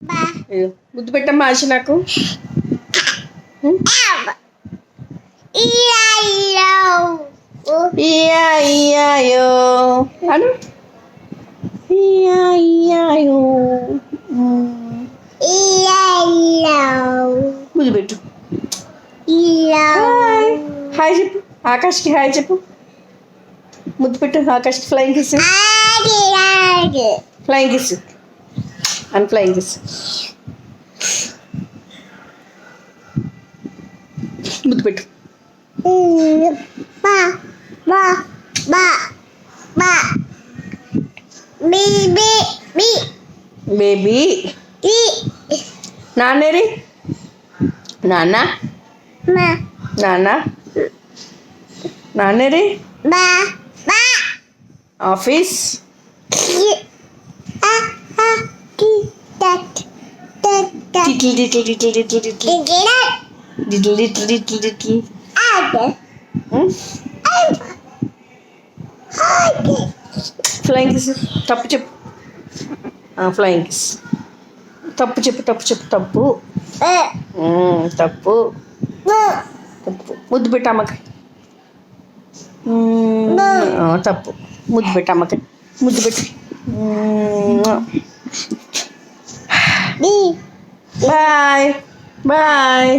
ఇదిగో, ముద్దు పెట్టమ్మా ఆశ నాకు. ఇయా ఇయాయో అను. ఇయా ఇయాయో ముద్దు పెట్టు. హాయ్ హాయ్ చెప్పు, ఆకాష్కి హాయ్ చెప్పు. ముద్దు పెట్టు ఆకాష్కి. Flying kiss, flying kiss and flying kiss. ముద్దు పెట్టు. బేబీ నాన్నేరి, నాన్న నాన్న నాన్నేరి, ఆఫీస్, టిటిల్ టిటిల్ టిటిల్ టిటిల్ టిటిల్ little little little little. Flying kiss. తప్పు చెప్పు. Flying kiss. తప్పు చెప్పు, తప్పు చెప్పు, తప్పు తప్పు తప్పు. ముద్దు పెట్టు అమ్మకి. తప్పు. ముద్దు పెట్టు అమ్మకి. ముద్దు పెట్టు. Bye bye.